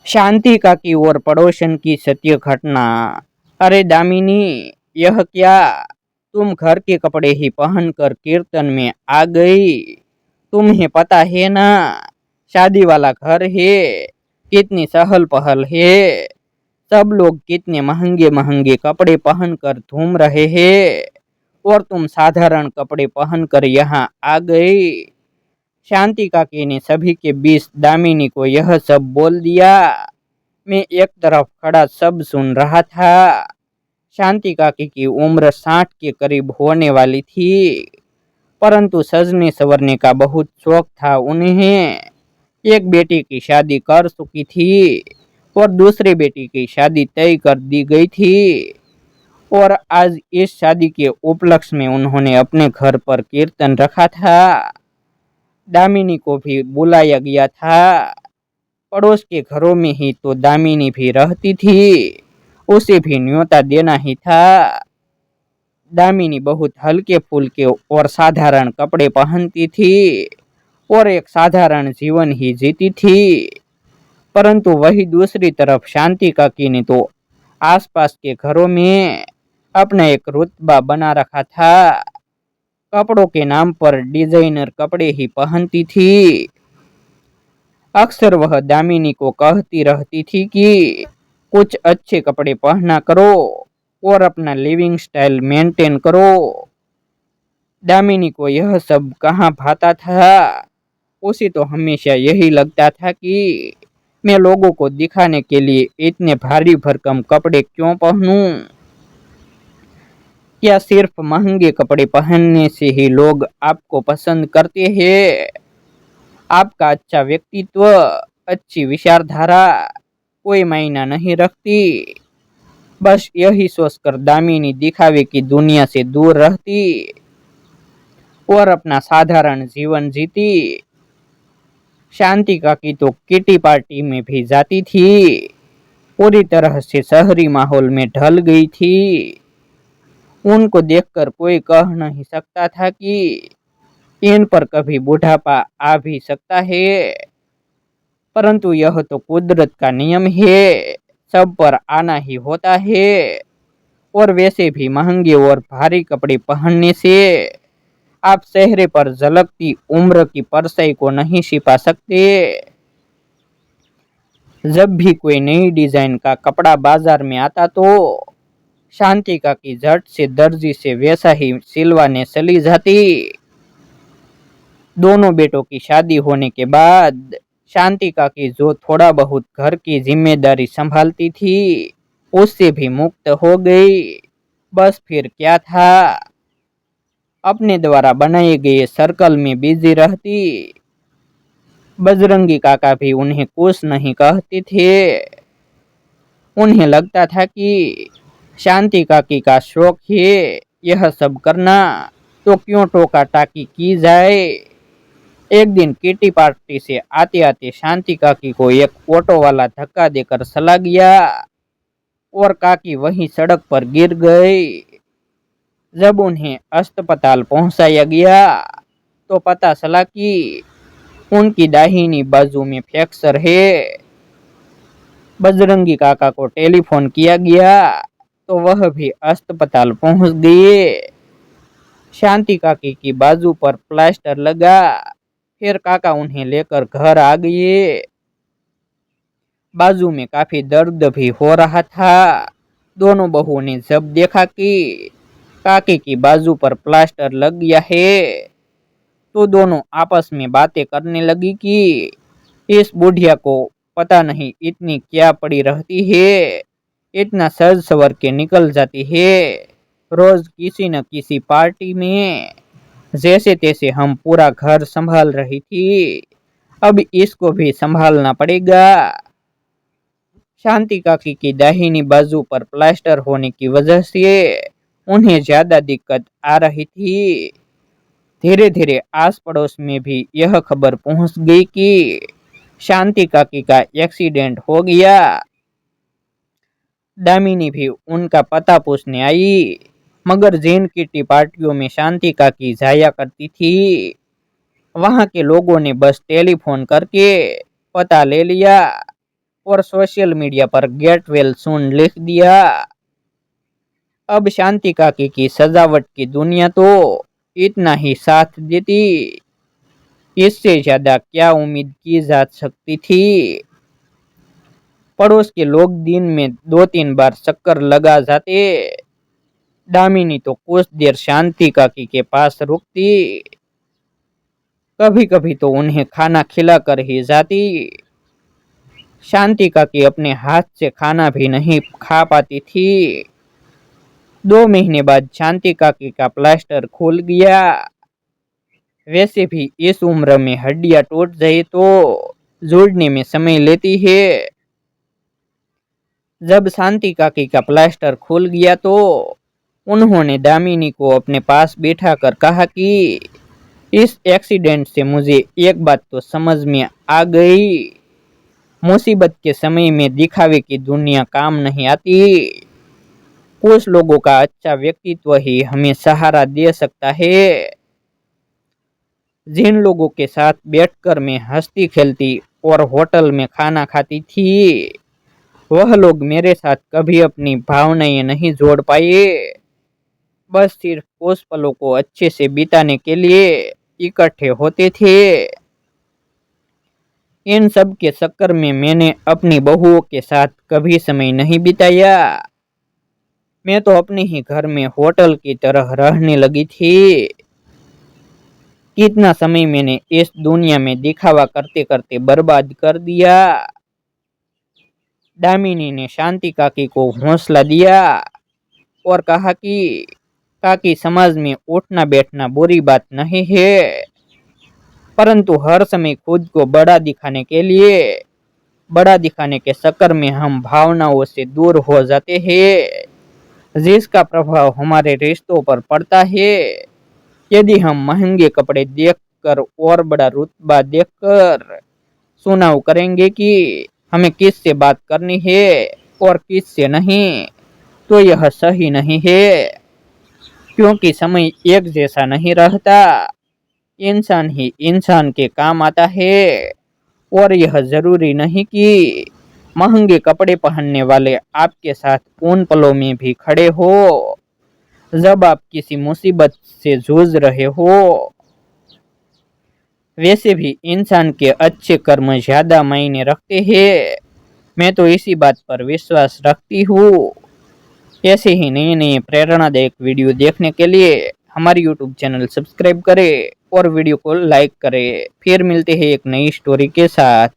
शांति काकी और पड़ोसन की सत्य घटना। अरे दामिनी, यह क्या? तुम घर के कपड़े ही पहनकर कीर्तन में आ गई। तुम्हें पता है ना, शादी वाला घर है, कितनी सहल पहल है। सब लोग कितने महंगे महंगे कपड़े पहनकर घूम रहे हैं और तुम साधारण कपड़े पहनकर यहाँ आ गई। शांति काकी ने सभी के बीच दामिनी को यह सब बोल दिया। मैं एक तरफ खड़ा सब सुन रहा था। शांति काकी की उम्र 60 के करीब होने वाली थी, परंतु सजने संवरने का बहुत शौक था उन्हें। एक बेटी की शादी कर चुकी थी और दूसरे बेटी की शादी तय कर दी गई थी, और आज इस शादी के उपलक्ष्य में उन्होंने अपने घर पर कीर्तन रखा था। दामिनी को भी बुलाया गया था। पड़ोस के घरों में ही तो दामिनी भी रहती थी, उसे भी न्योता देना ही था। दामिनी बहुत हल्के फुल्के और साधारण कपड़े पहनती थी और एक साधारण जीवन ही जीती थी, परंतु वही दूसरी तरफ शांति काकी ने तो आसपास के घरों में अपना एक रुतबा बना रखा था। कपड़ों के नाम पर डिजाइनर कपड़े ही पहनती थी। अक्सर वह दामिनी को कहती रहती थी कि कुछ अच्छे कपड़े पहना करो और अपना लिविंग स्टाइल मेंटेन करो। दामिनी को यह सब कहाँ भाता था। उसे तो हमेशा यही लगता था कि मैं लोगों को दिखाने के लिए इतने भारी भरकम कपड़े क्यों पहनूं। क्या सिर्फ महंगे कपड़े पहनने से ही लोग आपको पसंद करते हैं? आपका अच्छा व्यक्तित्व, अच्छी विचारधारा कोई मायना नहीं रखती। बस यही सोचकर दामिनी दिखावे की दुनिया से दूर रहती और अपना साधारण जीवन जीती। शांति काकी तो किटी पार्टी में भी जाती थी, पूरी तरह से शहरी माहौल में ढल गई थी। उनको देखकर कोई कह नहीं सकता था कि इन पर कभी बुढ़ापा आ भी सकता है, परंतु यह तो कुदरत का नियम है, सब पर आना ही होता है। और वैसे भी महंगे और भारी कपड़े पहनने से आप चेहरे पर झलकती उम्र की परछाई को नहीं छिपा सकते। जब भी कोई नई डिजाइन का कपड़ा बाजार में आता तो शांति काकी झट से दर्जी से वैसा ही सिलवाने चली जाती। दोनों बेटों की शादी होने के बाद शांति काकी जो थोड़ा बहुत घर की जिम्मेदारी संभालती थी, उससे भी मुक्त हो गई। बस फिर क्या था, अपने द्वारा बनाए गए सर्कल में बिजी रहती। बजरंगी काका भी उन्हें कुछ नहीं कहते थे। उन्हें लगता था कि शांति काकी का शौक है यह सब करना, तो क्यों टोका टाकी की जाए। एक दिन किटी पार्टी से आते आते शांति काकी को एक ऑटो वाला धक्का देकर चला गया और काकी वहीं सड़क पर गिर गई। जब उन्हें अस्पताल पहुंचाया गया तो पता चला कि उनकी दाहिनी बाजू में फ्रैक्चर है। बजरंगी काका को टेलीफोन किया गया तो वह भी अस्पताल पहुंच गए। शांति काकी की बाजू पर प्लास्टर लगा, फिर काका उन्हें लेकर घर आ गए। बाजू में काफी दर्द भी हो रहा था। दोनों बहुओं ने जब देखा कि काकी की बाजू पर प्लास्टर लग गया है, तो दोनों आपस में बातें करने लगी कि इस बुढ़िया को पता नहीं इतनी क्या पड़ी रहती है, इतना सज सवर के निकल जाती है रोज किसी न किसी पार्टी में। जैसे तैसे हम पूरा घर संभाल रही थी, अब इसको भी संभालना पड़ेगा। शांति काकी की दाहिनी बाजू पर प्लास्टर होने की वजह से उन्हें ज्यादा दिक्कत आ रही थी। धीरे धीरे आस पड़ोस में भी यह खबर पहुंच गई कि शांति काकी का एक्सीडेंट हो गया। दामिनी भी उनका पता पूछने आई, मगर जिन किटी पार्टियों में शांति काकी जाया करती थी, वहां के लोगों ने बस टेलीफोन करके पता ले लिया और सोशल मीडिया पर गेट वेल सून लिख दिया। अब शांति काकी की सजावट की दुनिया तो इतना ही साथ देती, इससे ज्यादा क्या उम्मीद की जा सकती थी। पड़ोस के लोग दिन में 2-3 बार चक्कर लगा जाते। दामिनी तो कुछ देर शांति काकी के पास रुकती, कभी कभी तो उन्हें खाना खिलाकर ही जाती। शांति काकी अपने हाथ से खाना भी नहीं खा पाती थी। 2 महीने बाद शांति काकी का प्लास्टर खुल गया। वैसे भी इस उम्र में हड्डियां टूट जाए तो जोड़ने में समय लेती है। जब शांति काकी का प्लास्टर खुल गया तो उन्होंने दामिनी को अपने पास बैठा कर कहा कि इस एक्सीडेंट से मुझे एक बात तो समझ में आ गई, मुसीबत के समय में दिखावे की दुनिया काम नहीं आती। कुछ लोगों का अच्छा व्यक्तित्व ही हमें सहारा दे सकता है। जिन लोगों के साथ बैठकर मैं हंसती खेलती और होटल में खाना खाती थी, वह लोग मेरे साथ कभी अपनी भावनाएं नहीं जोड़ पाए। बस सिर्फ उस पलों को अच्छे से बिताने के लिए इकट्ठे होते थे। इन सब के चक्कर में मैंने अपनी बहुओं के साथ कभी समय नहीं बिताया। मैं तो अपने ही घर में होटल की तरह रहने लगी थी। कितना समय मैंने इस दुनिया में दिखावा करते करते बर्बाद कर दिया। दामिनी ने शांति काकी को हौसला दिया और कहा कि काकी, समाज में उठना बैठना बुरी बात नहीं है, परंतु हर समय खुद को बड़ा दिखाने के चक्कर में हम भावनाओं से दूर हो जाते हैं, जिसका प्रभाव हमारे रिश्तों पर पड़ता है। यदि हम महंगे कपड़े देखकर और बड़ा रुतबा देखकर चुनाव करेंगे कि हमें किससे बात करनी है और किससे नहीं, तो यह सही नहीं है, क्योंकि समय एक जैसा नहीं रहता। इंसान ही इंसान के काम आता है और यह जरूरी नहीं कि महंगे कपड़े पहनने वाले आपके साथ उन पलों में भी खड़े हो जब आप किसी मुसीबत से जूझ रहे हो। वैसे भी इंसान के अच्छे कर्म ज्यादा मायने रखते हैं। मैं तो इसी बात पर विश्वास रखती हूँ। ऐसे ही नए नए प्रेरणादायक वीडियो देखने के लिए हमारी यूट्यूब चैनल सब्सक्राइब करें और वीडियो को लाइक करें। फिर मिलते हैं एक नई स्टोरी के साथ।